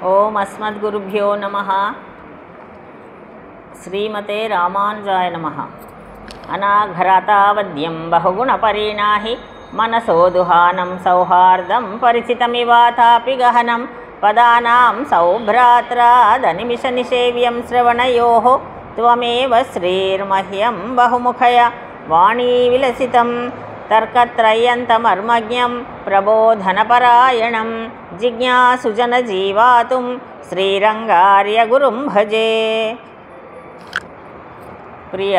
ఓం అస్మద్గురుభ్యో నమః. శ్రీమతే రామానుజాయ నమః. అనాఘరతావద్యం బహుగుణపరిణాహి మనసోదుహానం సౌహార్దం పరిచితమివాతాపి గహనం పదానాం సౌభ్రాత్రాదనిమిష నిషేవ్యం శ్రవణయోః త్వమేవ శ్రీర్మహ్యం బహుముఖయ వాణీ విలసితం తర్కత్రయంతమర్మజ్ఞం ప్రబోధనపరాయణం జిజ్ఞాసుజనజీవాతుం శ్రీరంగార్యగురుం భజే. ప్రియ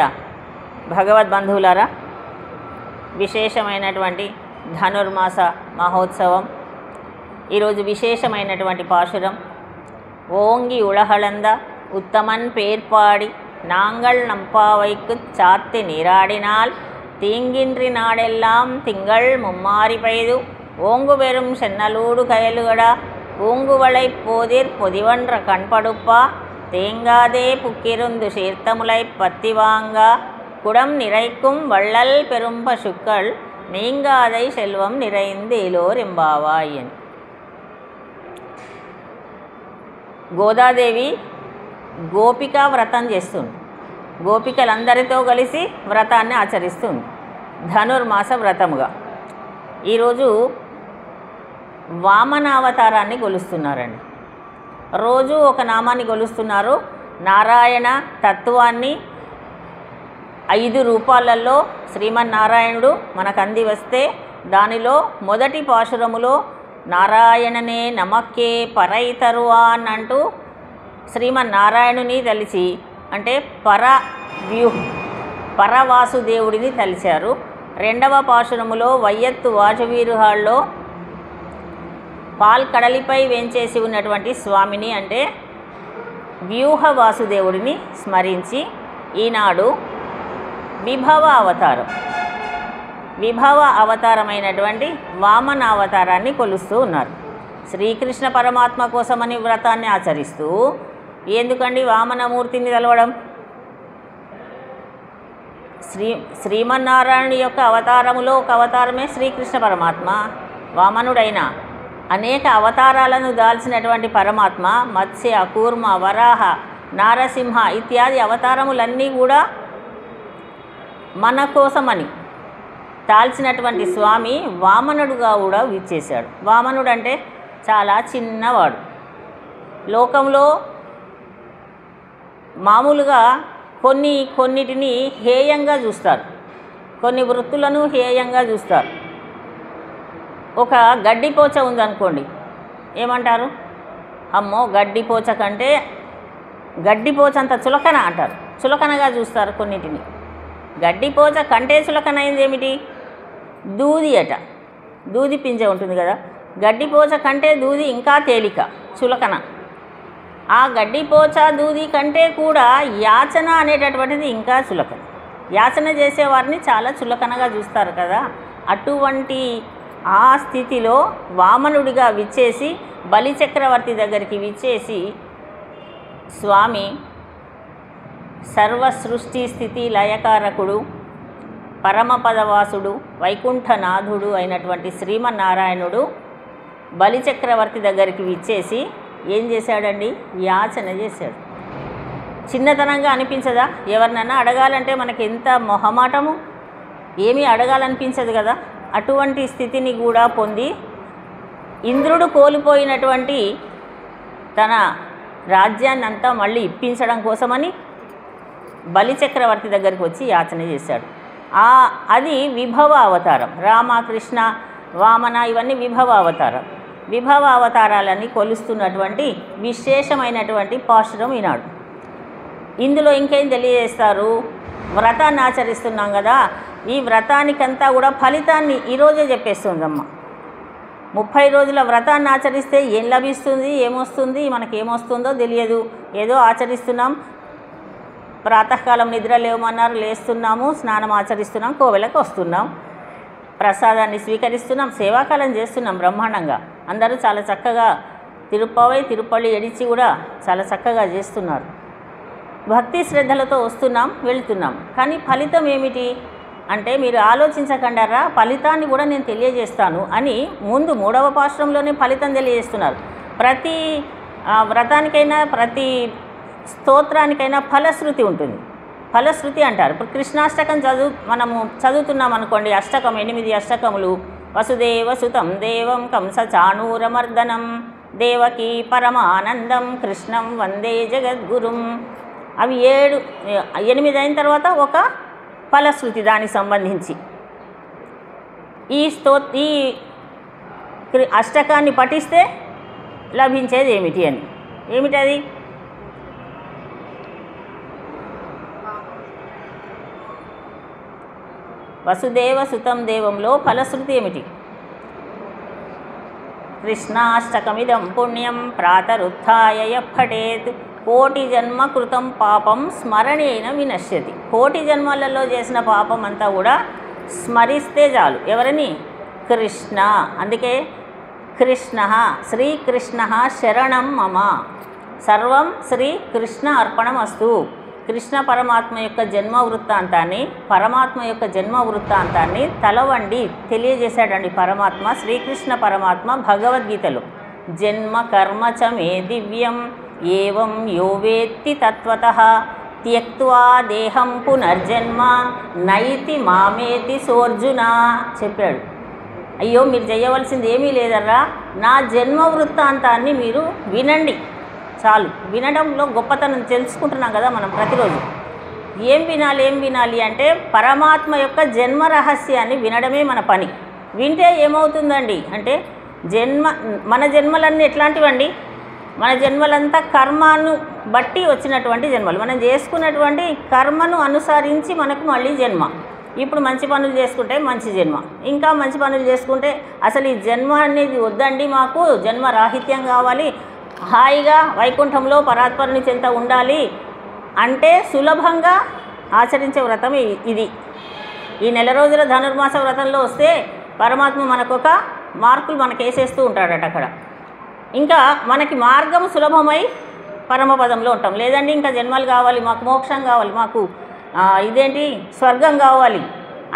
భగవద్బంధువులారా, విశేషమైనటువంటి ధనుర్మాస మహోత్సవం. ఈరోజు విశేషమైనటువంటి పాశురం. ఓంగి ఉళహళంద ఉత్తమన్ పేర్పాడి నాంగళ్ నంపావైకు చాత్తి నీరాడినాల్ தீங்கின்றி நாடெல்லாம் திங்கள் மும்மாறி பெய்து ஓங்கு பெரும் சென்னலூடு கயலுகடா பூங்குவளை போதிர் பொதிவன்ற கண்படுப்பா தேங்காதே புக்கிருந்து சீர்த்தமுலை பத்தி வாங்கா குடம் நிறைக்கும் வள்ளல் பெரும் பசுக்கள் நீங்காதை செல்வம் நிறைந்தேலோர் ఎంబావాయన్. గోదాదేవి గోపికా వ్రతం చేస్తుంది. గోపికలందరితో కలిసి వ్రతాన్ని ఆచరిస్తుంది ధనుర్మాస వ్రతముగా. ఈరోజు వామనావతారాన్ని కొలుస్తున్నారండి. రోజు ఒక నామాన్ని కొలుస్తున్నారు. నారాయణ తత్వాన్ని 5 రూపాలలో శ్రీమన్నారాయణుడు మనకు అంది వస్తే దానిలో మొదటి పాశురములో నారాయణనే నమక్కే పరైతరువాన్ అంటూ శ్రీమన్నారాయణుని తలిచి, అంటే పరవాసుదేవుడిని తలిచారు. రెండవ పాశురములో వయ్యత్తు వాజవీరుహాల్లో పాల్కడలిపై వేంచేసి ఉన్నటువంటి స్వామిని, అంటే వ్యూహ వాసుదేవుడిని స్మరించి ఈనాడు విభవ అవతారమైనటువంటి వామన అవతారాన్ని కొలుస్తూ ఉన్నారు. శ్రీకృష్ణ పరమాత్మ కోసమని వ్రతాన్ని ఆచరిస్తూ, ఎందుకండి వామనమూర్తిని తెలవడం? శ్రీమన్నారాయణుడి యొక్క అవతారములో ఒక అవతారమే శ్రీకృష్ణ పరమాత్మ. వామనుడైన అనేక అవతారాలను దాల్చినటువంటి పరమాత్మ మత్స్య, కూర్మ, వరాహ, నారసింహ ఇత్యాది అవతారములన్నీ కూడా మన కోసమని తాల్చినటువంటి స్వామి వామనుడుగా కూడా విచ్చేశాడు. వామనుడు అంటే చాలా చిన్నవాడు. లోకంలో మామూలుగా కొన్నిటిని హేయంగా చూస్తారు, కొన్ని వృత్తులను హేయంగా చూస్తారు. ఒక గడ్డిపోచ ఉందనుకోండి, ఏమంటారు? అమ్మో గడ్డిపోచ కంటే గడ్డిపోచ అంత చులకన అంటారు. చులకనగా చూస్తారు కొన్నిటిని. గడ్డిపోచ కంటే చులకనైంది ఏమిటి? దూది అట. దూది పింజ ఉంటుంది కదా, గడ్డిపోచ కంటే దూది ఇంకా తేలిక, చులకన. ఆ గడ్డిపోచ దూది కంటే కూడా యాచన అనేటటువంటిది ఇంకా చులకన. యాచన చేసేవారిని చాలా చులకనగా చూస్తారు కదా. అటువంటి ఆ స్థితిలో వామనుడిగా విచ్చేసి బలిచక్రవర్తి దగ్గరికి విచ్చేసి స్వామి సర్వ సృష్టి స్థితి లయకారకుడు, పరమపదవాసుడు, వైకుంఠనాథుడు అయినటువంటి శ్రీమన్నారాయణుడు బలిచక్రవర్తి దగ్గరికి విచ్చేసి ఏం చేశాడండి? యాచన చేశాడు. చిన్నతనంగా అనిపించదా? ఎవరినైనా అడగాలంటే మనకి ఎంత మొహమాటము, ఏమీ అడగాలనిపించదు కదా. అటువంటి స్థితిని కూడా పొంది ఇంద్రుడు కోల్పోయినటువంటి తన రాజ్యాన్ని అంతా మళ్ళీ ఇప్పించడం కోసమని బలిచక్రవర్తి దగ్గరికి వచ్చి యాచన చేశాడు. అది విభవ అవతారం. రామ, కృష్ణ, వామన ఇవన్నీ విభవ అవతారం. విభవ అవతారాలని కొలుస్తున్నటువంటి విశేషమైనటువంటి పాశురం ఈనాడు. ఇందులో ఇంకేం తెలియజేస్తారు? వ్రతాన్ని ఆచరిస్తున్నాం కదా, ఈ వ్రతానికంతా కూడా ఫలితాన్ని ఈరోజే చెప్పేస్తుందమ్మ. 30 రోజుల వ్రతాన్ని ఆచరిస్తే ఏం లభిస్తుంది, ఏమొస్తుంది, మనకేమొస్తుందో తెలియదు. ఏదో ఆచరిస్తున్నాం, ప్రాతకాలం నిద్ర లేవమన్నారు, లేస్తున్నాము, స్నానం ఆచరిస్తున్నాం, కోవెలకు వస్తున్నాం, ప్రసాదాన్ని స్వీకరిస్తున్నాం, సేవాకాలం చేస్తున్నాం బ్రహ్మాండంగా. అందరూ చాలా చక్కగా తిరుపల్లి ఎడిచి కూడా చాలా చక్కగా చేస్తున్నారు. భక్తి శ్రద్ధలతో వస్తున్నాం, వెళుతున్నాం. కానీ ఫలితం ఏమిటి అంటే మీరు ఆలోచించకండారా, ఫలితాన్ని కూడా నేను తెలియజేస్తాను అని ముందు 3వ పాశ్రంలోనే ఫలితం తెలియజేస్తున్నారు. ప్రతి వ్రతానికైనా ప్రతి స్తోత్రానికైనా ఫలశ్రుతి ఉంటుంది. ఫలశ్రుతి అంటారు. ఇప్పుడు కృష్ణాష్టకం మనము చదువుతున్నాం అనుకోండి, అష్టకం 8 అష్టకములు. వసుదేవసుతం దేవం కంస చాణూరమర్దనం దేవకీ పరమానందం కృష్ణం వందే జగద్గురుం. అవి 8 అయిన తర్వాత ఒక ఫలశ్రుతి దానికి సంబంధించి. ఈ అష్టకాన్ని పఠిస్తే లభించేది ఏమిటి అని. ఏమిటది? వసుదేవ సుతం దేవంలో ఫలశ్రుతి ఏమిటి? కృష్ణాష్టకమిదం పుణ్యం ప్రాతరుత్థాయ యఃపఠేత్ కోటి జన్మ కృతం పాపం స్మరణేన వినశ్యతి. కోటి జన్మలలో చేసిన పాపం అంతా కూడా స్మరిస్తే చాలు. ఎవరిని? కృష్ణ. అందుకే కృష్ణ శ్రీకృష్ణ శరణం మమ సర్వం శ్రీకృష్ణ అర్పణమస్తు. కృష్ణ పరమాత్మ యొక్క జన్మ వృత్తాంతాన్ని తలవండి తెలియజేశాడండి పరమాత్మ, శ్రీకృష్ణ పరమాత్మ భగవద్గీతలో. జన్మ కర్మ చ మే దివ్యం ఏవం యో వేత్తి తత్వతః త్యక్త్వా దేహం పునర్జన్మ నైతి మామేతి సోర్జున చెప్పాడు. అయ్యో మీరు చేయవలసింది ఏమీ లేదర్రా, నా జన్మ వృత్తాంతాన్ని మీరు వినండి చాలు. వినడంలో గొప్పతనం తెలుసుకుంటున్నాం కదా మనం ప్రతిరోజు. ఏం వినాలి అంటే పరమాత్మ యొక్క జన్మ రహస్యాన్ని వినడమే మన పని. వింటే ఏమవుతుందండి అంటే మన జన్మలన్నీ ఎట్లాంటివండి? మన జన్మలంతా కర్మను బట్టి వచ్చినటువంటి జన్మలు. మనం చేసుకున్నటువంటి కర్మను అనుసరించి మనకు మళ్ళీ జన్మ. ఇప్పుడు మంచి పనులు చేసుకుంటే మంచి జన్మ, ఇంకా మంచి పనులు చేసుకుంటే అసలు ఈ జన్మ అనేది వద్దండి, మాకు జన్మ రాహిత్యం కావాలి, హాయిగా వైకుంఠంలో పరాత్పరుని చెంత ఉండాలి అంటే సులభంగా ఆచరించే వ్రతం ఇది. ఈ నెల రోజుల ధనుర్మాస వ్రతంలో వస్తే పరమాత్మ మనకొక మార్కులు మనకేసేస్తూ ఉంటాడట అక్కడ. ఇంకా మనకి మార్గం సులభమై పరమపదంలో ఉంటాం. లేదండి ఇంకా జన్మలు కావాలి, మాకు మోక్షం కావాలి, మాకు స్వర్గం కావాలి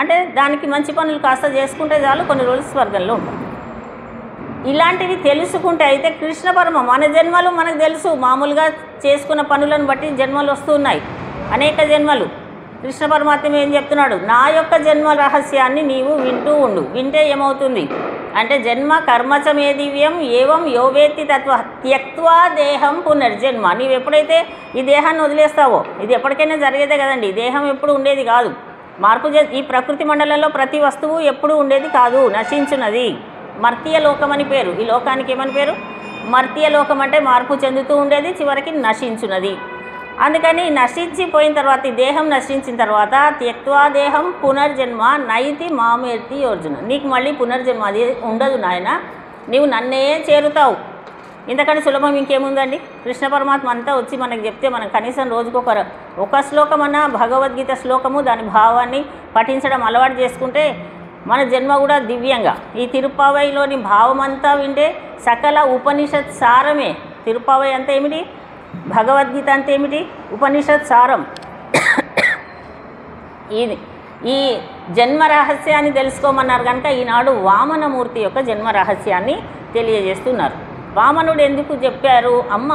అంటే దానికి మంచి పనులు కాస్త చేసుకుంటే చాలు, కొన్ని రోజులు స్వర్గంలో ఉంటాం. ఇలాంటివి తెలుసుకుంటే అయితే కృష్ణ మన జన్మలు మనకు తెలుసు. మామూలుగా చేసుకున్న పనులను బట్టి జన్మలు వస్తున్నాయి, అనేక జన్మలు. కృష్ణ పరమాత్మ ఏం చెప్తున్నాడు? నా యొక్క జన్మ రహస్యాన్ని నీవు వింటూ ఉండు. వింటే ఏమవుతుంది అంటే జన్మ కర్మచ మే దివ్యం ఏవం యోవేత్తి తత్వ త్యక్త్వా దేహం పునర్జన్మ. నీవు ఎప్పుడైతే ఈ దేహాన్ని వదిలేస్తావో, ఇది ఎప్పటికైనా జరిగేదే కదండి, దేహం ఎప్పుడు ఉండేది కాదు. ఈ ప్రకృతి మండలంలో ప్రతి వస్తువు ఎప్పుడు ఉండేది కాదు, నశించున్నది. మర్త్య లోకం అని పేరు. ఈ లోకానికి ఏమని పేరు? మర్త్య లోకం అంటే మార్పు చెందుతూ ఉండేది, చివరికి నశించున్నది. అందుకని నశించిపోయిన తర్వాత, ఈ దేహం నశించిన తర్వాత త్యక్త్వా దేహం పునర్జన్మ నైతి మామేతి అర్జున. నీకు మళ్ళీ పునర్జన్మ అది ఉండదు నాయన, నీవు నన్నే చేరుతావు. ఇంతకంటే సులభం ఇంకేముందండి? కృష్ణ పరమాత్మ అంతా వచ్చి మనకు చెప్తే మనం కనీసం రోజుకు ఒక శ్లోకమన్నా భగవద్గీత శ్లోకము దాని భావాన్ని పఠించడం అలవాటు చేసుకుంటే మన జన్మ కూడా దివ్యంగా. ఈ తిరుప్పావైలోని భావం అంతా వింటే సకల ఉపనిషత్ సారమే. తిరుప్పావై అంతా ఏమిటి? భగవద్గీత అంతా ఏమిటి? ఉపనిషత్ సారం. ఈ జన్మ రహస్యాన్ని తెలుసుకోమన్నారు కనుక ఈనాడు వామనమూర్తి యొక్క జన్మ రహస్యాన్ని తెలియజేస్తున్నారు. వామనుడు ఎందుకు చెప్పారు? అమ్మ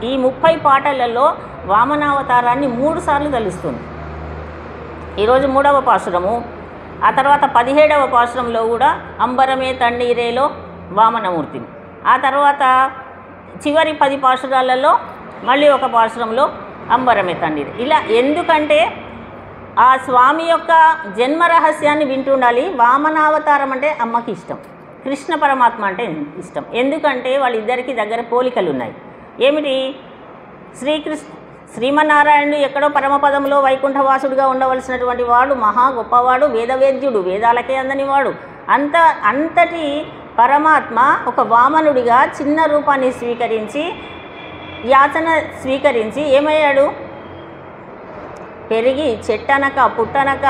ఈ 30 పాటలలో వామనావతారాన్ని 3 సార్లు తెలుస్తుంది. ఈరోజు 3వ పాశురము, ఆ తర్వాత 17వ పాశురంలో కూడా అంబరమే తన్నీరేలో వామనమూర్తిని, ఆ తర్వాత చివరి 10 పాశురాలలో మళ్ళీ ఒక పాశురంలో అంబరమే తన్నీరే. ఇలా ఎందుకంటే ఆ స్వామి యొక్క జన్మ రహస్యాన్ని వింటుండాలి. వామనావతారం అంటే అమ్మకి ఇష్టం, కృష్ణ పరమాత్మ అంటే ఇష్టం. ఎందుకంటే వాళ్ళిద్దరికీ దగ్గర పోలికలు ఉన్నాయి. ఏమిటి? శ్రీమన్నారాయణుడు ఎక్కడో పరమపదంలో వైకుంఠవాసుడుగా ఉండవలసినటువంటి వాడు, మహా గొప్పవాడు, వేదవేద్యుడు, వేదాలకే అందనివాడు. అంతటి పరమాత్మ ఒక వామనుడిగా చిన్న రూపాన్ని స్వీకరించి, యాచన స్వీకరించి ఏమయ్యాడు? పెరిగి చెట్టనక పుట్టనక,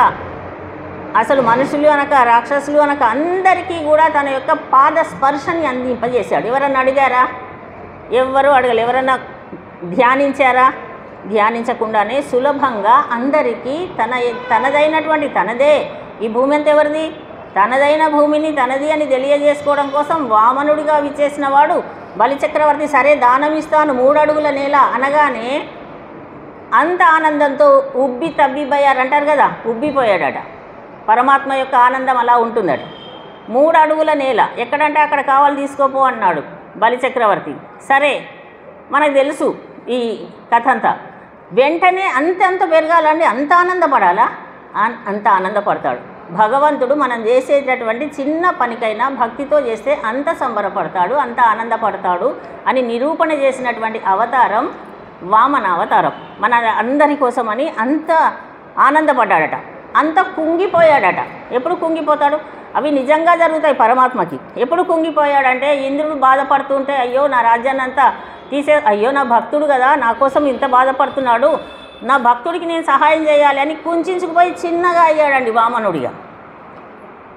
అసలు మనుషులు అనక రాక్షసులు అనక అందరికీ కూడా తన యొక్క పాద స్పర్శని అందింపజేశాడు. ఎవరన్నా అడిగారా? ఎవ్వరూ అడగలేదు. ఎవరన్నా ధ్యానించారా? ధ్యానించకుండానే సులభంగా అందరికీ తనదైనటువంటి, తనదే ఈ భూమి అంతా ఎవరిది? తనదైన భూమిని తనది అని తెలియజేసుకోవడం కోసం వామనుడిగా విచ్చేసిన వాడు బలిచక్రవర్తి సరే దానం ఇస్తాను 3 అడుగుల నేల అనగానే అంత ఆనందంతో ఉబ్బి తబ్బిబ్బయ్యారు అంటారు కదా, ఉబ్బిపోయాడట. పరమాత్మ యొక్క ఆనందం అలా ఉంటుందట. 3 అడుగుల నేల ఎక్కడంటే అక్కడ కావాలి తీసుకోపో అన్నాడు బలిచక్రవర్తి. సరే మనకు తెలుసు ఈ కథ అంతా. వెంటనే అంత పెరగాలండి, అంత ఆనందపడాలా? అంత ఆనందపడతాడు భగవంతుడు. మనం చేసేటటువంటి చిన్న పనికైనా భక్తితో చేస్తే అంత సంబరపడతాడు, అంత ఆనందపడతాడు అని నిరూపణ చేసినటువంటి అవతారం వామన అవతారం. మన అందరి కోసమని అంత ఆనందపడ్డాడట, అంత కుంగిపోయాడట. ఎప్పుడు కుంగిపోతాడు? అవి నిజంగా జరుగుతాయి పరమాత్మకి. ఎప్పుడు కుంగిపోయాడంటే ఇంద్రుడు బాధపడుతుంటే అయ్యో నా రాజ్యాన్ని అంతా అయ్యో నా భక్తుడు కదా నా కోసం ఇంత బాధపడుతున్నాడు, నా భక్తుడికి నేను సహాయం చేయాలి అని కుంచుకుపోయి చిన్నగా అయ్యాడండి వామనుడిగా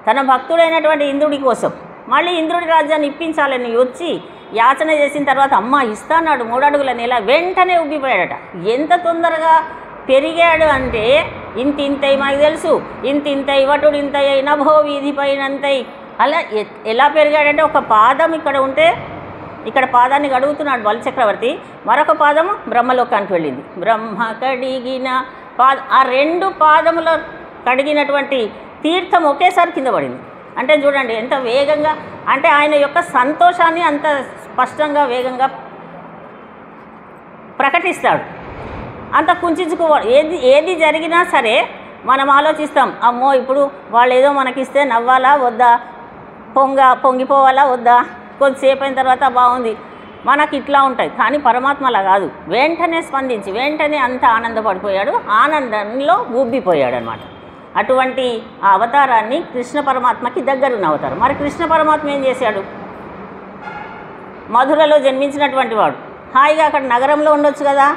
తన భక్తుడైనటువంటి ఇంద్రుడి కోసం. మళ్ళీ ఇంద్రుడి రాజ్యాన్ని ఇప్పించాలని వచ్చి యాచన చేసిన తర్వాత అమ్మ ఇస్తాన్నాడు 3 అడుగుల నేల, వెంటనే ఉబ్బిపోయాడట. ఎంత తొందరగా పెరిగాడు అంటే ఇంతింతై మనకు తెలుసు, ఇంతింతై వటుడు ఇంతై నభో వీధి పైనంతై. అలా ఎలా పెరిగాడంటే ఒక పాదం ఇక్కడ ఉంటే ఇక్కడ పాదాన్ని కడుగుతున్నాడు బలిచక్రవర్తి, మరొక పాదము బ్రహ్మలోకానికి వెళ్ళింది. బ్రహ్మ కడిగిన ఆ 2 పాదముల కడిగినటువంటి తీర్థం ఒకేసారి కింద పడింది. అంటే చూడండి ఎంత వేగంగా, అంటే ఆయన యొక్క సంతోషాన్ని అంత స్పష్టంగా వేగంగా ప్రకటిస్తాడు. అంత కుంచుకోవాలి. ఏది జరిగినా సరే మనం ఆలోచిస్తాం, అమ్మో ఇప్పుడు వాళ్ళు ఏదో మనకిస్తే నవ్వాలా వద్దా, పొంగిపోవాలా వద్దా, కొద్దిసేపు అయిన తర్వాత బాగుంది, మనకి ఇట్లా ఉంటాయి. కానీ పరమాత్మ అలా కాదు, వెంటనే స్పందించి వెంటనే అంత ఆనందపడిపోయాడు, ఆనందంలో ఊబ్బిపోయాడు అనమాట. అటువంటి ఆ అవతారాన్ని కృష్ణ పరమాత్మకి దగ్గరున్న అవతారం. మరి కృష్ణ పరమాత్మ ఏం చేశాడు? మధురలో జన్మించినటువంటి వాడు హాయిగా అక్కడ నగరంలో ఉండొచ్చు కదా.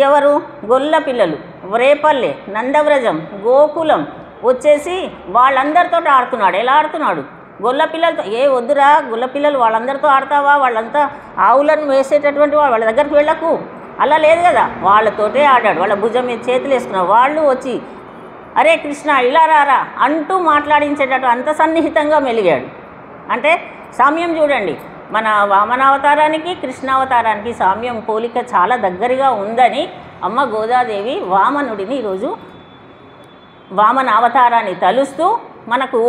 ఎవరు? గొల్ల పిల్లలు, రేపల్లె, నందవ్రజం, గోకులం వచ్చేసి వాళ్ళందరితో ఆడుతున్నాడు. ఎలా ఆడుతున్నాడు? గొల్ల పిల్లలతో. వద్దురా గొల్ల పిల్లలు, వాళ్ళందరితో ఆడతావా, వాళ్ళంతా ఆవులను వేసేటటువంటి వాళ్ళ దగ్గరికి వెళ్ళకు, అలా లేదు కదా, వాళ్ళతోటే ఆడాడు. వాళ్ళ భుజం మీద చేతులు వేసుకున్నారు. వాళ్ళు వచ్చి అరే కృష్ణ ఇలా రారా అంటూ మాట్లాడించేటట్టు అంత సన్నిహితంగా మెలిగాడు. అంటే సామ్యం చూడండి, మన వామనావతారానికి కృష్ణావతారానికి సామ్యం పోలిక చాలా దగ్గరగా ఉందని అమ్మ గోదాదేవి వామనుడిని ఈరోజు వామన అవతారాన్ని తలుస్తూ మనకు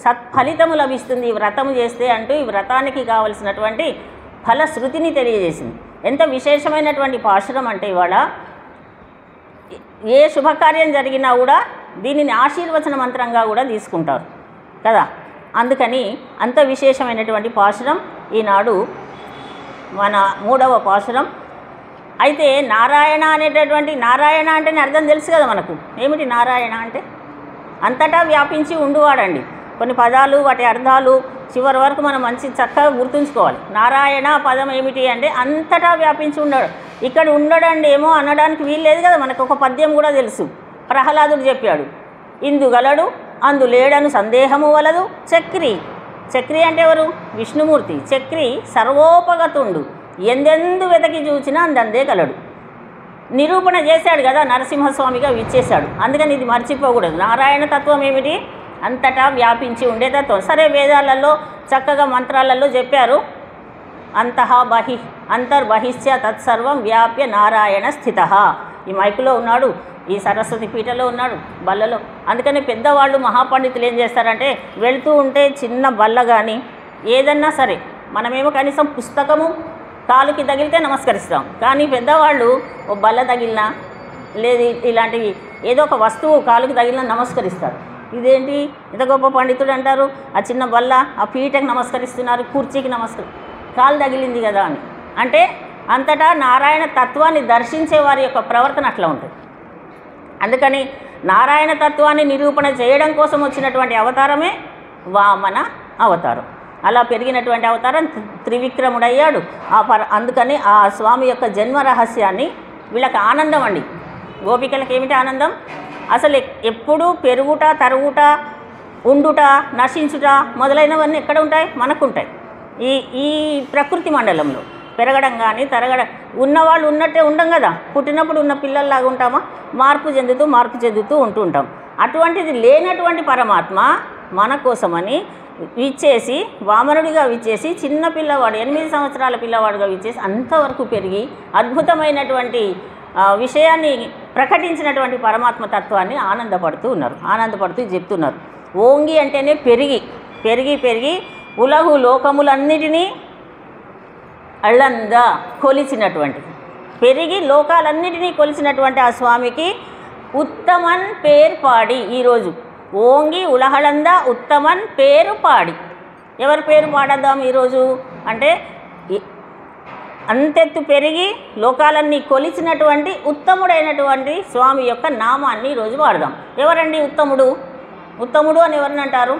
సత్ఫలితము లభిస్తుంది ఈ వ్రతము చేస్తే అంటూ ఈ వ్రతానికి కావలసినటువంటి ఫలశ్రుతిని తెలియజేసింది. ఎంత విశేషమైనటువంటి పాశురం అంటే ఇవాళ ఏ శుభకార్యం జరిగినా కూడా దీనిని ఆశీర్వచన మంత్రంగా కూడా తీసుకుంటారు కదా. అందుకని అంత విశేషమైనటువంటి పాశురం ఈనాడు మన 3వ పాశురం. అయితే నారాయణ అనేటటువంటి, నారాయణ అంటేనే అర్థం తెలుసు కదా మనకు. ఏమిటి నారాయణ అంటే? అంతటా వ్యాపించి ఉండువాడండి. కొన్ని పదాలు వాటి అర్థాలు చివరి వరకు మనం మంచి చక్కగా గుర్తుంచుకోవాలి. నారాయణ పదం ఏమిటి అంటే అంతటా వ్యాపించి ఉండడు. ఇక్కడ ఉండడండి ఏమో అనడానికి వీల్లేదు కదా. మనకు ఒక పద్యం కూడా తెలుసు, ప్రహ్లాదుడు చెప్పాడు, ఇందుగలడు అందు లేడను సందేహము వలదు చక్రి. చక్రి అంటే ఎవరు? విష్ణుమూర్తి. చక్రి సర్వోపగతుండు, ఎందెందు వెతకి చూచినా అందందే కలడు. నిరూపణ చేశాడు కదా, నరసింహస్వామిగా విచ్చేశాడు. అందుకని ఇది మర్చిపోకూడదు. నారాయణ తత్వం ఏమిటి? అంతటా వ్యాపించి ఉండే తత్వం. సరే వేదాలలో చక్కగా మంత్రాలలో చెప్పారు, అంతః బహి అంతర్బహిశ్చ తత్సర్వం వ్యాప్య నారాయణ స్థిత. ఈ మైకులో ఉన్నాడు, ఈ సరస్వతి పీఠలో ఉన్నాడు, బల్లలో. అందుకని పెద్దవాళ్ళు మహాపండితులు ఏం చేస్తారంటే వెళుతూ ఉంటే చిన్న బల్ల కానీ ఏదన్నా సరే, మనమేమో కనీసం పుస్తకము కాలుకి తగిలితే నమస్కరిస్తాం, కానీ పెద్దవాళ్ళు ఓ బల్ల తగిలినా లేదు ఇలాంటివి ఏదో ఒక వస్తువు కాలుకి తగిలినా నమస్కరిస్తారు. ఇదేంటి ఇంత గొప్ప పండితుడు అంటారు, ఆ చిన్న బల్ల ఆ పీఠకి నమస్కరిస్తున్నారు, కుర్చీకి కాలు తగిలింది కదా అని. అంటే అంతటా నారాయణ తత్వాన్ని దర్శించే వారి యొక్క ప్రవర్తన అట్లా ఉంటుంది. అందుకని నారాయణ తత్వాన్ని నిరూపణ చేయడం కోసం వచ్చినటువంటి అవతారమే వామన అవతారం. అలా పెరిగినటువంటి అవతారం త్రివిక్రముడయ్యాడు. అందుకని ఆ స్వామి యొక్క జన్మ రహస్యాన్ని వీళ్ళకి ఆనందం అండి. గోపికలకు ఏమిటి ఆనందం? అసలు ఎప్పుడూ పెరుగుట, తరుగుట, ఉండుట, నశించుట మొదలైనవన్నీ ఎక్కడ ఉంటాయి? మనకుంటాయి. ఈ ప్రకృతి మండలంలో పెరగడం కానీ తరగడం, ఉన్నవాళ్ళు ఉన్నట్టే ఉండం కదా. పుట్టినప్పుడు ఉన్న పిల్లల్లాగా ఉంటామా? మార్పు చెందుతూ ఉంటూ ఉంటాం. అటువంటిది లేనటువంటి పరమాత్మ మన కోసమని విచ్చేసి వామనుడిగా విచ్చేసి చిన్న పిల్లవాడు 8 సంవత్సరాల పిల్లవాడుగా విచ్చేసి అంతవరకు పెరిగి అద్భుతమైనటువంటి విషయాన్ని ప్రకటించినటువంటి పరమాత్మ తత్వాన్ని ఆనందపడుతూ చెప్తున్నారు. ఓంగి అంటేనే పెరిగి పెరిగి పెరిగి ఉలహు లోకములన్నిటినీ అళ్ళందా కొలిచినటువంటి పెరిగి లోకాలన్నిటినీ కొలిచినటువంటి ఆ స్వామికి ఉత్తమన్ పేరు పాడి ఈరోజు ఓంగి ఉలహళంద ఉత్తమన్ పేరు పాడి ఎవరి పేరు పాడద్దాం ఈరోజు అంటే అంతెత్తు పెరిగి లోకాలన్నీ కొలిచినటువంటి ఉత్తముడైనటువంటి స్వామి యొక్క నామాన్ని ఈరోజు వాడదాం. ఎవరండి ఉత్తముడు అని ఎవరిని అంటారు?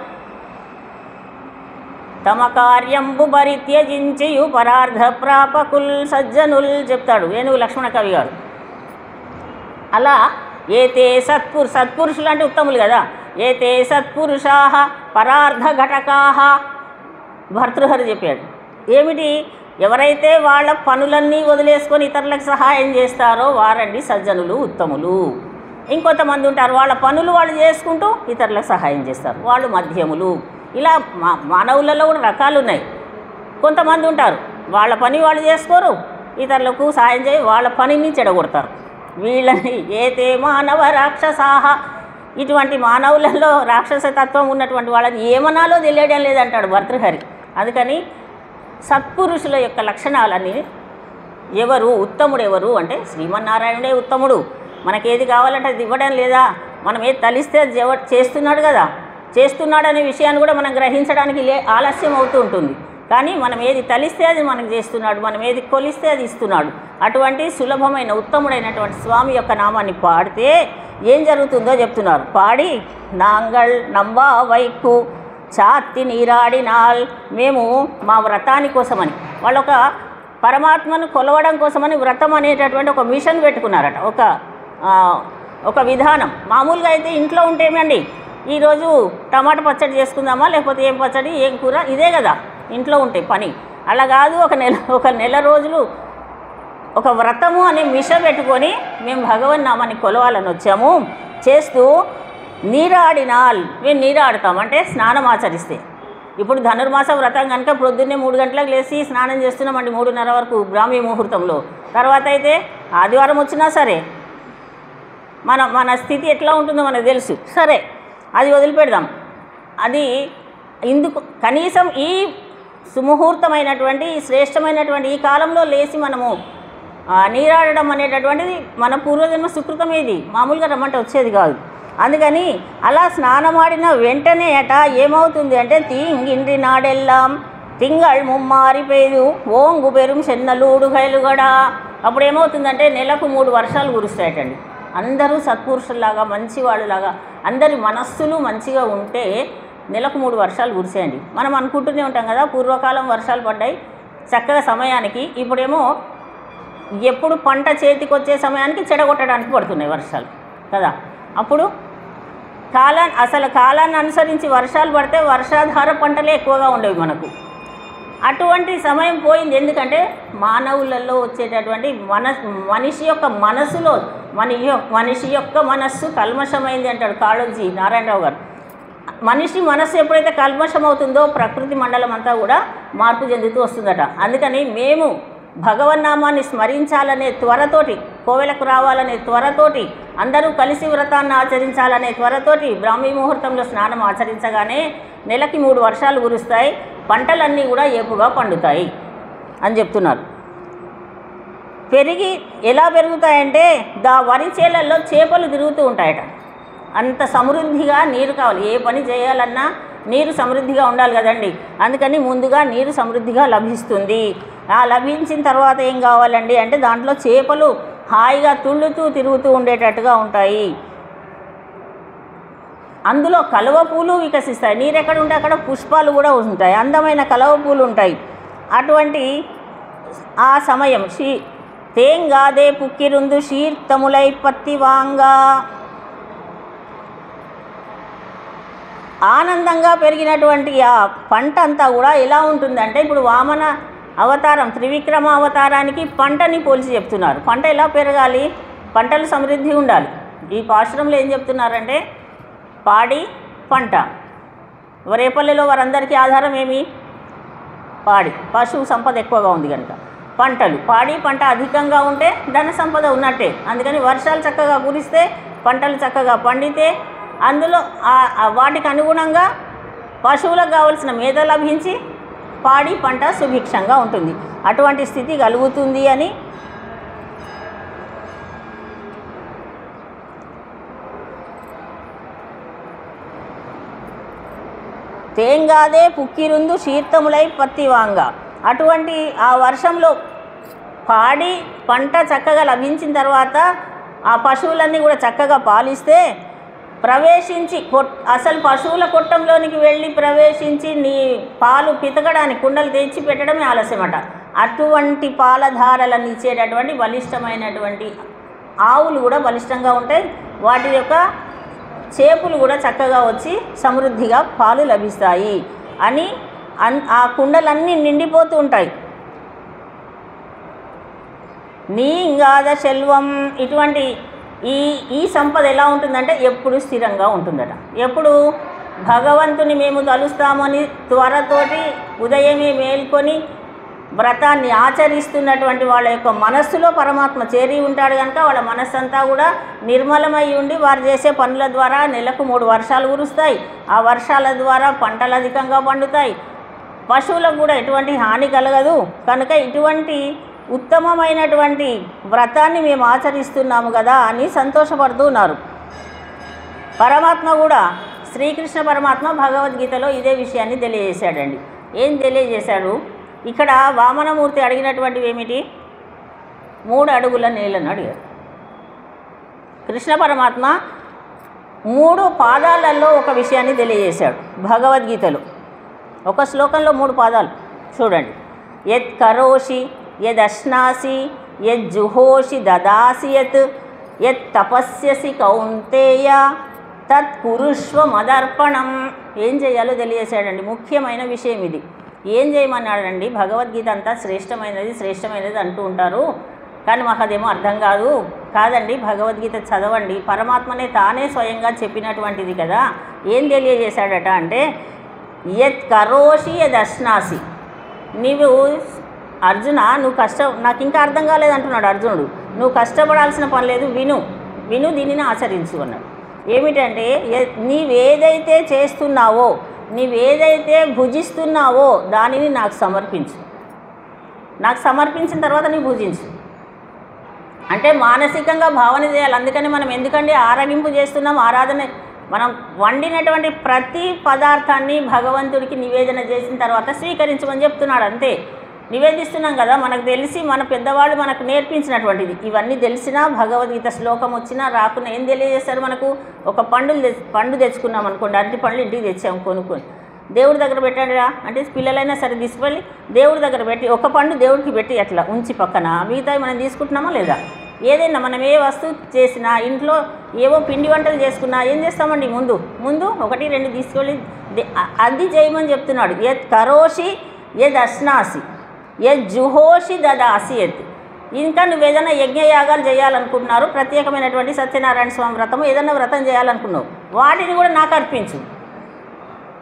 తమ కార్యంబు పరిత్యజించియు పరార్థ ప్రాపకుల్ సజ్జనుల్ చెప్తాడు ఏనుగు లక్ష్మణ కవి గారు. అలా ఏతే సత్పురుషులు అంటే ఉత్తములు కదా. ఏతే సత్పురుషా పరార్థ ఘటకాహ భర్తృహరి చెప్పాడు. ఏమిటి? ఎవరైతే వాళ్ళ పనులన్నీ వదిలేసుకొని ఇతరులకు సహాయం చేస్తారో వారండి సజ్జనులు, ఉత్తములు. ఇంకొంతమంది ఉంటారు వాళ్ళ పనులు వాళ్ళు చేసుకుంటూ ఇతరులకు సహాయం చేస్తారు, వాళ్ళు మధ్యములు. ఇలా మానవులలో కూడా రకాలు ఉన్నాయి. కొంతమంది ఉంటారు వాళ్ళ పని వాళ్ళు చేసుకోరు, ఇతరులకు సహాయం చేయి వాళ్ళ పనిని చెడగొడతారు. వీళ్ళని ఏతే మానవ రాక్షసాహ ఇటువంటి మానవులలో రాక్షసతత్వం ఉన్నటువంటి వాళ్ళని ఏమనాలో తెలియడం లేదంటాడు భర్తృహరి. అందుకని సత్పురుషుల యొక్క లక్షణాలని ఎవరు ఉత్తముడు ఎవరు అంటే శ్రీమన్నారాయణుడే ఉత్తముడు. మనకేది కావాలంటే అది ఇవ్వడం లేదా, మనం ఏది తలిస్తే అది చేస్తున్నాడు కదా. చేస్తున్నాడనే విషయాన్ని కూడా మనం గ్రహించడానికి ఆలస్యం అవుతూ ఉంటుంది. కానీ మనం ఏది తలిస్తే అది మనకు చేస్తున్నాడు, మనం ఏది కొలిస్తే అది ఇస్తున్నాడు. అటువంటి సులభమైన ఉత్తముడైనటువంటి స్వామి యొక్క నామాన్ని పాడితే ఏం జరుగుతుందో చెప్తున్నారు. పాడి నాంగల్ నంబా వైకు చాత్తి నీరాడినాల్ మేము మా వ్రతాని కోసమని వాళ్ళు ఒక పరమాత్మను కొలవడం కోసమని వ్రతం అనేటటువంటి ఒక మిషన్ పెట్టుకున్నారట. ఒక విధానం. మామూలుగా అయితే ఇంట్లో ఉంటేమండి ఈరోజు టమాటా పచ్చడి చేసుకుందామా లేకపోతే ఏం పచ్చడి ఏం కూర ఇదే కదా ఇంట్లో ఉంటే పని. అలా కాదు ఒక నెల రోజులు ఒక వ్రతము అనే మిష పెట్టుకొని మేము భగవన్నామాన్ని కొలవాలని వచ్చాము. చేస్తూ నీరాడినాల్ మేము నీరాడుతాం అంటే స్నానం ఆచరిస్తే. ఇప్పుడు ధనుర్మాస వ్రతం కనుక పొద్దున్నే 3 గంటలకు లేచి స్నానం చేస్తున్నామండి 3:30 వరకు బ్రాహ్మీ ముహూర్తంలో. తర్వాత అయితే ఆదివారం వచ్చినా సరే మన స్థితి ఎట్లా ఉంటుందో మనకు తెలుసు. సరే అది వదిలిపెడదాం. అది ఇందుకు కనీసం ఈ సుముహూర్తమైనటువంటి శ్రేష్టమైనటువంటి ఈ కాలంలో లేచి మనము నీరాడడం అనేటటువంటిది మన పూర్వజన్మ సుకృతం. ఇది మామూలుగా రమ్మంటే వచ్చేది కాదు. అందుకని అలా స్నానమాడిన వెంటనే ఏమవుతుంది అంటే తీంగిండ్రి నాడెల్లాం తింగళ్ ముమ్మారి పేరు ఓంగు పెరుం చెన్నలూడు గైలుగడా. అప్పుడు ఏమవుతుందంటే నెలకు 3 వర్షాలు కురుస్తాయటండి. అందరూ సత్పురుషుల్లాగా మంచివాళ్ళలాగా అందరి మనస్సులు మంచిగా ఉంటే నెలకు 3 వర్షాలు కురిసేయండి. మనం అనుకుంటూనే ఉంటాం కదా పూర్వకాలం వర్షాలు పడ్డాయి చక్కగా సమయానికి. ఇప్పుడేమో ఎప్పుడు పంట చేతికి వచ్చే సమయానికి చెడగొట్టడానికి పడుతున్నాయి వర్షాలు కదా. అప్పుడు కాలాన్ని అనుసరించి వర్షాలు పడితే వర్షాధార పంటలే ఎక్కువగా ఉండేవి మనకు. అటువంటి సమయం పోయింది. ఎందుకంటే మానవులలో వచ్చేటటువంటి మనిషి యొక్క మనసులో మనిషి యొక్క మనస్సు కల్మషమైంది అంటాడు కాళోజీ నారాయణరావు గారు. మనిషి మనస్సు ఎప్పుడైతే కల్మషం అవుతుందో ప్రకృతి మండలం అంతా కూడా మార్పు చెందుతూ వస్తుందట. అందుకని మేము భగవన్నామాన్ని స్మరించాలనే త్వరతోటి, కోవెలకు రావాలనే త్వరతోటి, అందరూ కలిసి వ్రతాన్ని ఆచరించాలనే త్వరతోటి బ్రాహ్మీ ముహూర్తంలో స్నానం ఆచరించగానే నెలకి 3 వర్షాలు కురుస్తాయి, పంటలన్నీ కూడా ఏపుగా పండుతాయి అని చెప్తున్నారు. పెరిగి ఎలా పెరుగుతాయంటే వరి చేలల్లో చేపలు తిరుగుతూ ఉంటాయట. అంత సమృద్ధిగా నీరు కావాలి. ఏ పని చేయాలన్నా నీరు సమృద్ధిగా ఉండాలి కదండి. అందుకని ముందుగా నీరు సమృద్ధిగా లభిస్తుంది. లభించిన తర్వాత ఏం కావాలండి అంటే దాంట్లో చేపలు హాయిగా తుళ్ళుతూ తిరుగుతూ ఉండేటట్టుగా ఉంటాయి. అందులో కలువ పూలు వికసిస్తాయి. నీరు ఎక్కడ ఉంటే అక్కడ పుష్పాలు కూడా ఉంటాయి, అందమైన కలువ పూలు ఉంటాయి. అటువంటి ఆ సమయం తేంగాదే పుక్కిరుందు శీర్తములై పత్తి వాంగా ఆనందంగా పెరిగినటువంటి ఆ పంట అంతా కూడా ఎలా ఉంటుందంటే ఇప్పుడు వామన అవతారం త్రివిక్రమ అవతారానికి పంటని పోల్చి చెప్తున్నారు. పంట ఎలా పెరగాలి? పంటలు సమృద్ధి ఉండాలి. ఈ పాశ్రంలో ఏం చెప్తున్నారంటే పాడి పంట రేపల్లెలో వారందరికీ ఆధారం ఏమి? పాడి, పశువు సంపద ఎక్కువగా ఉంది కనుక. పంటలు, పాడి పంట అధికంగా ఉంటే ధన సంపద ఉన్నట్టే. అందుకని వర్షాలు చక్కగా కురిస్తే, పంటలు చక్కగా పండితే, అందులో వాటికి అనుగుణంగా పశువులకు కావలసిన మేత లభించి పాడి పంట సుభిక్షంగా ఉంటుంది. అటువంటి స్థితి కలుగుతుంది అని తేంగాదే పుక్కిరుందు శీర్తములై పత్తివాంగ. అటువంటి ఆ వర్షంలో పాడి పంట చక్కగా లభించిన తర్వాత ఆ పశువులన్నీ కూడా చక్కగా పాలిస్తే ప్రవేశించి అసలు పశువుల కొట్టంలోనికి వెళ్ళి ప్రవేశించి నీ పాలు పితకడానికి కుండలు తెచ్చి పెట్టడమే ఆలస్యమట. అటువంటి పాలధారలను ఇచ్చేటటువంటి బలిష్టమైనటువంటి ఆవులు కూడా బలిష్టంగా ఉంటాయి. వాటి యొక్క చేపులు కూడా చక్కగా వచ్చి సమృద్ధిగా పాలు లభిస్తాయి అని ఆ కుండలన్నీ నిండిపోతూ ఉంటాయి. నీ ఇంగాద సెల్వం. ఇటువంటి ఈ సంపద ఎలా ఉంటుందంటే ఎప్పుడు స్థిరంగా ఉంటుందట. ఎప్పుడు భగవంతుని మేము తలుస్తామని త్వరతోటి ఉదయమే మేల్కొని వ్రతాన్ని ఆచరిస్తున్నటువంటి వాళ్ళ యొక్క మనస్సులో పరమాత్మ చేరి ఉంటాడు కనుక వాళ్ళ మనస్సంతా కూడా నిర్మలమై ఉండి వారు చేసే పనుల ద్వారా నెలకు 3 వర్షాలు కురుస్తాయి. ఆ వర్షాల ద్వారా పంటలు అధికంగా పండుతాయి. పశువులకు కూడా ఎటువంటి హాని కలగదు. కనుక ఇటువంటి ఉత్తమమైనటువంటి వ్రతాన్ని మేము ఆచరిస్తున్నాము కదా అని సంతోషపడుతూ ఉన్నారు. పరమాత్మ కూడా శ్రీకృష్ణ పరమాత్మ భగవద్గీతలో ఇదే విషయాన్ని తెలియజేశాడండి. ఏం తెలియజేశాడు? ఇక్కడ వామనమూర్తి అడిగినటువంటివి ఏమిటి? 3 అడుగుల నేలను అడిగాడు. కృష్ణ పరమాత్మ 3 పాదాలలో ఒక విషయాన్ని తెలియజేశాడు భగవద్గీతలో. ఒక శ్లోకంలో 3 పాదాలు చూడండి. యత్ కరోషి యదశ్నాసి యజ్జుహోషి దదాసి యత్ తపస్యసి కౌంతేయ తత్ కురుష్వ మదర్పణం. ఏం చేయాలో తెలియజేశాడండి. ముఖ్యమైన విషయం ఇది. ఏం చేయమన్నాడండి? భగవద్గీత అంతా శ్రేష్టమైనది అంటూ ఉంటారు, కానీ మాకు అదేమో అర్థం కాదండి. భగవద్గీత చదవండి, పరమాత్మనే తానే స్వయంగా చెప్పినటువంటిది కదా. ఏం తెలియజేశాడట అంటే యత్ కరోషి యదశ్నాసి. నీవు అర్జున, నువ్వు నాకు ఇంకా అర్థం కాలేదంటున్నాడు అర్జునుడు. నువ్వు కష్టపడాల్సిన పని లేదు, విను దీనిని ఆచరించు అన్నాడు. ఏమిటంటే నీవేదైతే చేస్తున్నావో, నీవేదైతే భుజిస్తున్నావో దానిని నాకు సమర్పించు. నాకు సమర్పించిన తర్వాత నీవు భుజించు అంటే మానసికంగా భావన చేయాలి. అందుకని మనం ఎందుకంటే ఆరగింపు చేస్తున్నాం, ఆరాధన. మనం వండినటువంటి ప్రతి పదార్థాన్ని భగవంతుడికి నివేదన చేసిన తర్వాత స్వీకరించమని చెప్తున్నాడు. అంతే, నివేదిస్తున్నాం కదా. మనకు తెలిసి మన పెద్దవాళ్ళు మనకు నేర్పించినటువంటిది. ఇవన్నీ తెలిసినా భగవద్గీత శ్లోకం వచ్చినా రాకున్నా ఏం తెలియజేస్తారు మనకు? ఒక పండు తెచ్చుకున్నాం అనుకోండి, అరటి పండ్లు ఇంటికి తెచ్చాము కొనుక్కొని, దేవుడి దగ్గర పెట్టాడురా అంటే పిల్లలైనా సరే తీసుకెళ్ళి దేవుడి దగ్గర పెట్టి ఒక పండు దేవుడికి పెట్టి అట్లా ఉంచి పక్కన మిగతాయి మనం తీసుకుంటున్నామా లేదా? ఏదైనా మనం ఏ వస్తువు చేసినా, ఇంట్లో ఏవో పిండి వంటలు చేసుకున్నా ఏం చేస్తామండి? ముందు 1, 2 తీసుకెళ్ళి అది చేయమని చెప్తున్నాడు. యత్ కరోషి యద్ అశ్నాసి యద్ జుహోషి దదాసి యత్. ఇంకా నువ్వు ఏదైనా యజ్ఞయాగాలు చేయాలనుకుంటున్నారు, ప్రత్యేకమైనటువంటి సత్యనారాయణ స్వామి వ్రతము ఏదైనా వ్రతం చేయాలనుకున్నావు, వాటిని కూడా నాకు అర్పించు.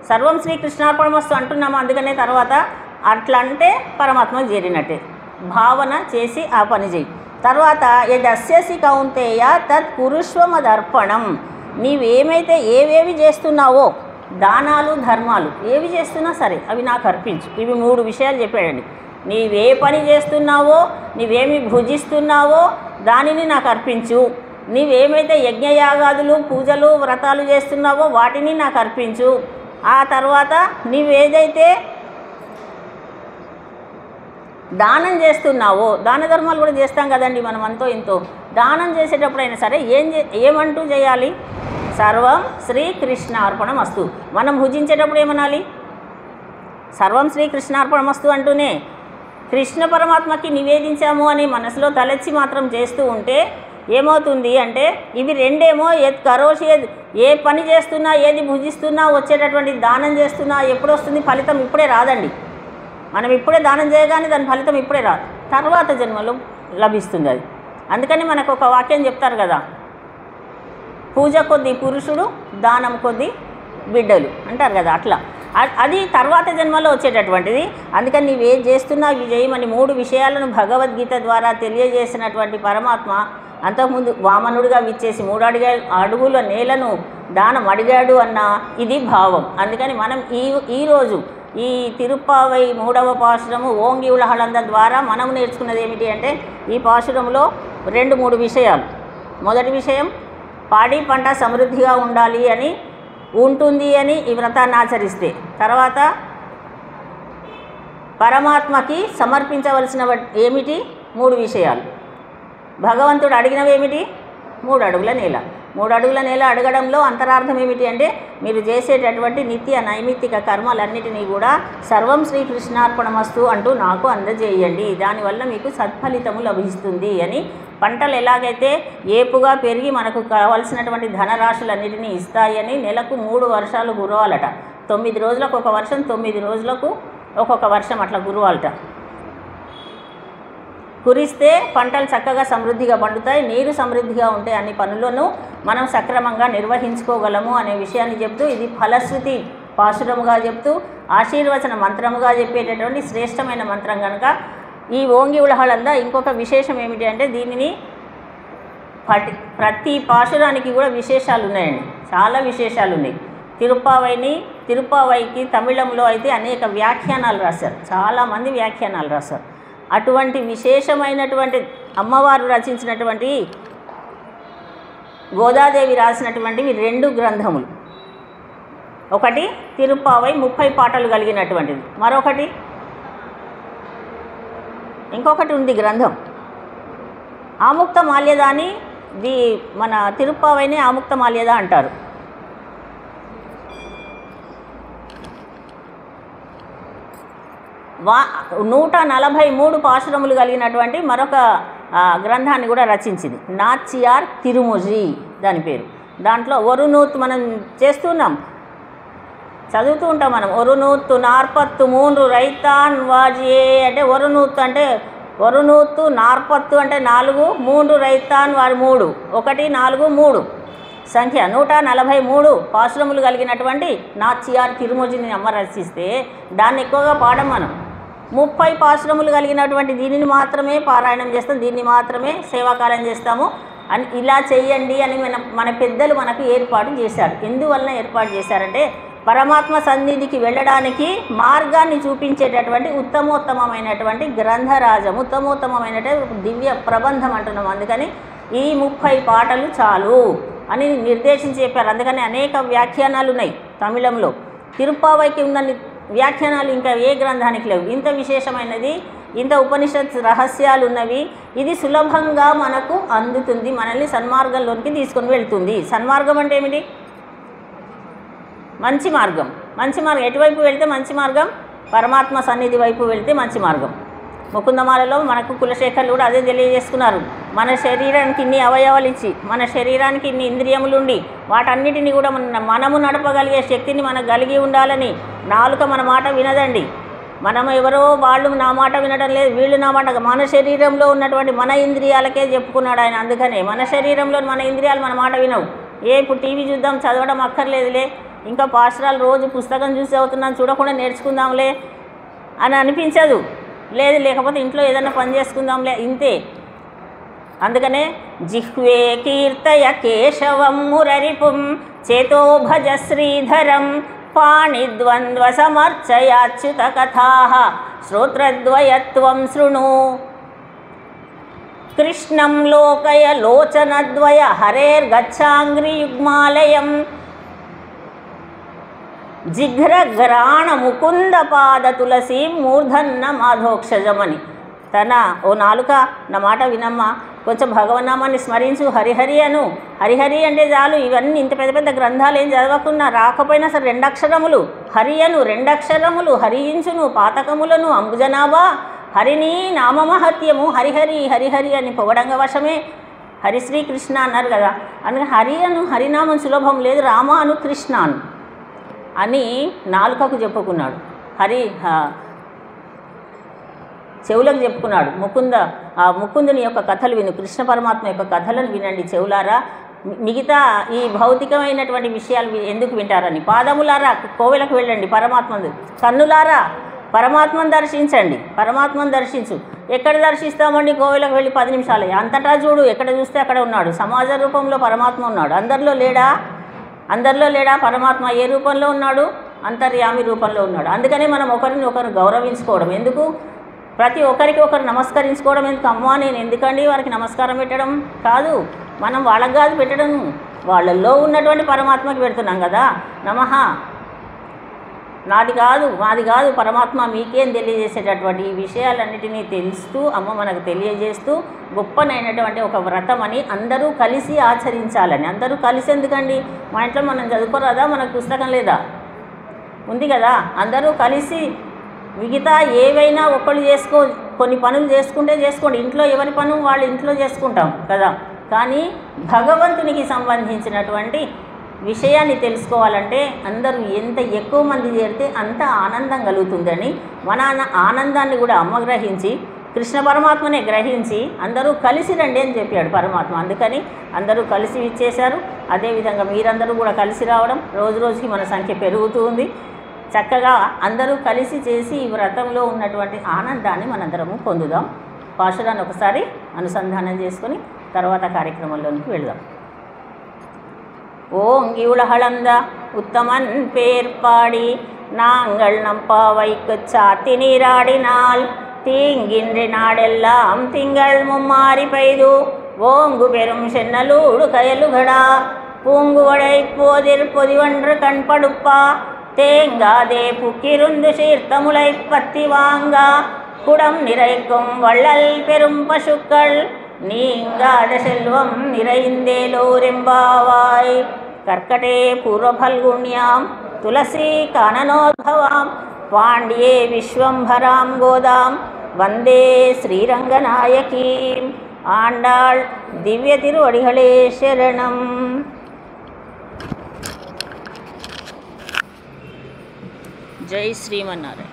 సర్వం శ్రీకృష్ణార్పణమస్తు అంటున్నాము. అందుకనే తర్వాత అట్లా అంటే పరమాత్మకు చేరినట్టే భావన చేసి ఆ పని చేయి. తర్వాత యదస్యసి కౌంతేయ తత్ కురుష్వమదర్పణం. నీవేమైతే ఏవేవి చేస్తున్నావో, దానాలు ధర్మాలు ఏవి చేస్తున్నా సరే అవి నాకు అర్పించు. ఇవి 3 విషయాలు చెప్పాడండి. నీవే పని చేస్తున్నావో, నీవేమి భుజిస్తున్నావో దానిని నాకు అర్పించు. నీవేమైతే యజ్ఞయాగాదులు పూజలు వ్రతాలు చేస్తున్నావో వాటిని నాకు అర్పించు. ఆ తర్వాత నీవేదైతే దానం చేస్తున్నావో, దాన ధర్మాలు కూడా చేస్తాం కదండి మనం అంతో ఇంతో. దానం చేసేటప్పుడైనా సరే ఏమంటూ చేయాలి? సర్వం శ్రీకృష్ణార్పణమస్తు. మనం భుజించేటప్పుడు ఏమనాలి? సర్వం శ్రీకృష్ణార్పణమస్తు అంటూనే కృష్ణ పరమాత్మకి నివేదించాము అని మనసులో తలెచ్చి మాత్రం చేస్తూ ఉంటే ఏమవుతుంది అంటే ఇవి రెండేమో యత్ కరోషి ఏ పని చేస్తున్నా, ఏది భుజిస్తున్నా, వచ్చేటటువంటి దానం చేస్తున్నా ఎప్పుడు వస్తుంది? ఫలితం ఇప్పుడే రాదండి. మనం ఇప్పుడే దానం చేయగానే దాని ఫలితం ఇప్పుడే రాదు, తర్వాత జన్మలో లభిస్తుంది అది. అందుకని మనకు ఒక వాక్యం చెప్తారు కదా, పూజ కొద్ది పురుషుడు, దానం కొద్ది బిడ్డలు అంటారు కదా, అట్లా అది తర్వాత జన్మలో వచ్చేటటువంటిది. అందుకని నీవేం చేస్తున్నా ఇవి చేయమని 3 విషయాలను భగవద్గీత ద్వారా తెలియజేసినటువంటి పరమాత్మ అంతకుముందు వామనుడిగా విచ్చేసి 3 అడుగుల నేలను దానం అడిగాడు అన్న ఇది భావం. అందుకని మనం ఈరోజు ఈ తిరుప్పావై 3వ పాశురము ఓంగి ఉలహళంద ద్వారా మనం నేర్చుకున్నది ఏమిటి అంటే ఈ పాశురంలో 2-3 విషయాలు. మొదటి విషయం పాడి పంట సమృద్ధిగా ఉండాలి అని ఉంటుంది అని ఈ వ్రతాన్ని ఆచరిస్తే, తర్వాత పరమాత్మకి సమర్పించవలసిన ఏమిటి 3 విషయాలు. భగవంతుడు అడిగినవి ఏమిటి 3 అడుగుల నేల. 3 అడుగుల నేల అడగడంలో అంతరార్థం ఏమిటి అంటే మీరు చేసేటటువంటి నిత్య నైమిత్తిక కర్మలన్నిటినీ కూడా సర్వం శ్రీకృష్ణార్పణమస్తు అంటూ నాకు అందజేయండి, దానివల్ల మీకు సత్ఫలితము లభిస్తుంది అని. పంటలు ఎలాగైతే ఏపుగా పెరిగి మనకు కావలసినటువంటి ధనరాశులన్నిటినీ ఇస్తాయని నెలకు 3 వర్షాలు కురవాలట. 9 రోజులకు ఒక వర్షం, 9 రోజులకు ఒక్కొక్క వర్షం అట్లా కురవాలట. కురిస్తే పంటలు చక్కగా సమృద్ధిగా పండుతాయి. నీరు సమృద్ధిగా ఉంటే అన్ని పనులను మనం సక్రమంగా నిర్వహించుకోగలము అనే విషయాన్ని చెప్తూ ఇది ఫలశ్రుతి పాశురముగా చెప్తూ ఆశీర్వచన మంత్రముగా చెప్పేటటువంటి శ్రేష్టమైన మంత్రం కనుక ఈ ఓంగి ఉలహళంద ఇంకొక విశేషం ఏమిటి అంటే దీనిని ప్రతి పాశురానికి కూడా విశేషాలు ఉన్నాయండి, చాలా విశేషాలు ఉన్నాయి. తిరుప్పావైకి తమిళంలో అయితే అనేక వ్యాఖ్యానాలు రాశారు, చాలామంది వ్యాఖ్యానాలు రాశారు. అటువంటి విశేషమైనటువంటి అమ్మవారు రచించినటువంటి గోదాదేవి రాసినటువంటివి 2 గ్రంథములు. ఒకటి తిరుప్పావై 30 పాటలు కలిగినటువంటిది, మరొకటి ఇంకొకటి ఉంది గ్రంథం ఆముక్త మాల్యద అని. మన తిరుప్పావైని ఆముక్త మాల్యద అంటారు. 143 పాశురములు కలిగినటువంటి మరొక గ్రంథాన్ని కూడా రచించింది, నాచియార్ తిరుమొజి దాని పేరు. దాంట్లో ఒరునూత్ మనం చేస్తున్నాం, చదువుతూ ఉంటాం మనం. ఒరునూత్తు 43 రైతాన్ వాజియే అంటే ఒరునూత్తు అంటే ఒరునూత్తు 40 అంటే 4, 3 రైతాన్ వారి 3, 1 4 3 సంఖ్య 143 పాశురములు కలిగినటువంటి నాచియార్ తిరుమొజిని అమ్మ రచిస్తే దాన్ని ఎక్కువగా పాడం మనం. 30 పాశురములు కలిగినటువంటి దీనిని మాత్రమే పారాయణం చేస్తాం, దీన్ని మాత్రమే సేవాకాలం చేస్తాము అని ఇలా చేయండి అని మన పెద్దలు మనకు ఏర్పాటు చేశారు. ఎందువలన ఏర్పాటు చేశారంటే పరమాత్మ సన్నిధికి వెళ్ళడానికి మార్గాన్ని చూపించేటటువంటి ఉత్తమోత్తమైనటువంటి గ్రంథరాజం, ఉత్తమోత్తమైనటువంటి దివ్య ప్రబంధం అంటున్నాం. అందుకని ఈ 30 పాటలు చాలు అని నిర్దేశించి చెప్పారు. అందుకని అనేక వ్యాఖ్యానాలు ఉన్నాయి తమిళంలో. తిరుప్పావైకి ఉన్న వ్యాఖ్యానాలు ఇంకా ఏ గ్రంథానికి లేవు. ఇంత విశేషమైనది, ఇంత ఉపనిషత్ రహస్యాలు ఉన్నవి. ఇది సులభంగా మనకు అందుతుంది, మనల్ని సన్మార్గంలోనికి తీసుకొని వెళ్తుంది. సన్మార్గం అంటే ఏమిటి? మంచి మార్గం. మంచి మార్గం ఎటువైపు వెళితే మంచి మార్గం? పరమాత్మ సన్నిధి వైపు వెళితే మంచి మార్గం. ముకుందమాలలో మనకు కులశేఖర్లు కూడా అదే తెలియజేసుకున్నారు. మన శరీరానికి ఇన్ని అవయవాలు ఇచ్చి, మన శరీరానికి ఇన్ని ఇంద్రియములు ఉండి, వాటన్నిటిని కూడా మనము నడపగలిగే శక్తిని మనకు కలిగి ఉండాలని. నాలుక మన మాట వినదండి. మనం ఎవరో వాళ్ళు నా మాట వినడం లేదు, వీళ్ళు నా మాట, మన శరీరంలో ఉన్నటువంటి మన ఇంద్రియాలకే చెప్పుకున్నాడు ఆయన. అందుకనే మన శరీరంలో మన ఇంద్రియాలు మన మాట వినవు. ఇప్పుడు టీవీ చూద్దాం, చదవడం అక్కర్లేదులే, ఇంకా పాఠశాల రోజు పుస్తకం చూసి చదువుతున్నాను, చూడకుండా నేర్చుకుందాంలే అని అనిపించదు. లేకపోతే ఇంట్లో ఏదైనా పని చేసుకుందాంలే, ఇంతే. అందుకనే జిహ్వే కీర్తయ కేశవం మురరిపుం చేతో భజ శ్రీధరం పాణిద్వంద్వ సమర్చయాచ్యుత కథా శ్రోత్రద్వయత్వం శృణు కృష్ణం లోకయ లోచనద్వయ హరేర్గచ్చాంగ్రియుగ్మాలయం జిఘ్రఘ్రాణ ముకుంద పాద తులసి మూర్ధన్న మాధోక్షజమని. ఓ నాలుక నా మాట వినమ్మా, కొంచెం భగవన్నామాన్ని స్మరించు, హరిహరి అను. హరిహరి అంటే చాలు. ఇవన్నీ ఇంత పెద్ద పెద్ద గ్రంథాలు ఏం చదవకున్నా, రాకపోయినా సరే 2 అక్షరములు హరి అను, 2 అక్షరములు హరించును పాతకములను అంబుజనాభా హరిని నామమహత్యము హరిహరి హరిహరి అని పొగడంగా వశమే. హరిశ్రీకృష్ణ అన్నారు కదా, అందుకని హరి అను, హరినామం సులభం లేదు, రామ అను కృష్ణ అను అని నాలుకకు చెప్పుకున్నాడు. చెవులకు చెప్పుకున్నాడు. ముకుందుని యొక్క కథలు విను, కృష్ణ పరమాత్మ యొక్క కథలను వినండి చెవులారా. మిగతా ఈ భౌతికమైనటువంటి విషయాలు ఎందుకు వింటారని. పాదములారా కోవెలకు వెళ్ళండి పరమాత్మను, కన్నులారా పరమాత్మను దర్శించండి, పరమాత్మను దర్శించు. ఎక్కడ దర్శిస్తామండి? కోవెలకు వెళ్ళి 10 నిమిషాలే. అంతటా చూడు, ఎక్కడ చూస్తే అక్కడ ఉన్నాడు. సమాజ రూపంలో పరమాత్మ ఉన్నాడు. అందరిలో లేడా పరమాత్మ? ఏ రూపంలో ఉన్నాడు? అంతర్యామి రూపంలో ఉన్నాడు. అందుకనే మనం ఒకరిని ఒకరు గౌరవించుకోవడం ఎందుకు? ప్రతి ఒక్కరికి ఒకరు నమస్కరించుకోవడం ఎందుకు? అమ్మా నేను ఎందుకండి వారికి నమస్కారం పెట్టడం కాదు, మనం వాళ్ళకి కాదు పెట్టడం, వాళ్ళల్లో ఉన్నటువంటి పరమాత్మకి పెడుతున్నాం కదా. నమః నాది కాదు మాది కాదు పరమాత్మ మీకేం తెలియజేసేటటువంటి ఈ విషయాలన్నిటినీ తెలుస్తూ అమ్మ మనకు తెలియజేస్తూ గొప్పనైనటువంటి ఒక వ్రతం అని అందరూ కలిసి ఆచరించాలని. అందరూ కలిసి ఎందుకండి? మా ఇంట్లో మనం చదువుకోరాదా? మనకు పుస్తకం లేదా? ఉంది కదా. అందరూ కలిసి మిగతా ఏవైనా ఒకళ్ళు కొన్ని పనులు చేసుకోండి. ఇంట్లో ఎవరి పను వాళ్ళు ఇంట్లో చేసుకుంటాం కదా. కానీ భగవంతునికి సంబంధించినటువంటి విషయాన్ని తెలుసుకోవాలంటే అందరూ ఎంత ఎక్కువ మంది చేరితే అంత ఆనందం కలుగుతుందని మన ఆనందాన్ని కూడా అమ్మ గ్రహించి కృష్ణ పరమాత్మనే గ్రహించి అందరూ కలిసి రండి అని చెప్పాడు పరమాత్మ. అందుకని అందరూ కలిసి ఇచ్చేశారు. అదేవిధంగా మీరందరూ కూడా కలిసి రావడం, రోజు రోజుకి మన సంఖ్య పెరుగుతూ ఉంది. చక్కగా అందరూ కలిసి చేసి ఈ వ్రతంలో ఉన్నటువంటి ఆనందాన్ని మనందరము పొందుదాం. పాశురాన్ని ఒకసారి అనుసంధానం చేసుకుని తర్వాత కార్యక్రమంలోనికి వెళదాం. ஓங்கி உலகளந்த உத்தமன் பேர்பாடி நாங்கள் நம்பாவைக்கு சாத்தி நீராடினால் தீங்கின்றி நாடெல்லாம் திங்கள் மும்மாறி பெய்து ஓங்கு பெரும் சென்னலூடு கயலுகடா பூங்குவடை போதிர் பொதிவன்று கண்படுப்பா தேங்காதே புக்கிருந்து சீர்த்தமுளை பத்தி வாங்கா குடம் நிறைக்கும் வள்ளல் பெரும் பசுக்கள் நீங்காத செல்வம் நிறைந்தேலோரெம்பாவாய். कर्कटे पूर्वफल्गुण्यां तुलसी काननोद्भवां पाण्ड्ये विश्वंभरां गोदां वन्दे श्रीरंगनायकीं. आण्डाळ दिव्य तिरुवडिगळे शरणं. जय श्रीमन्नारायण.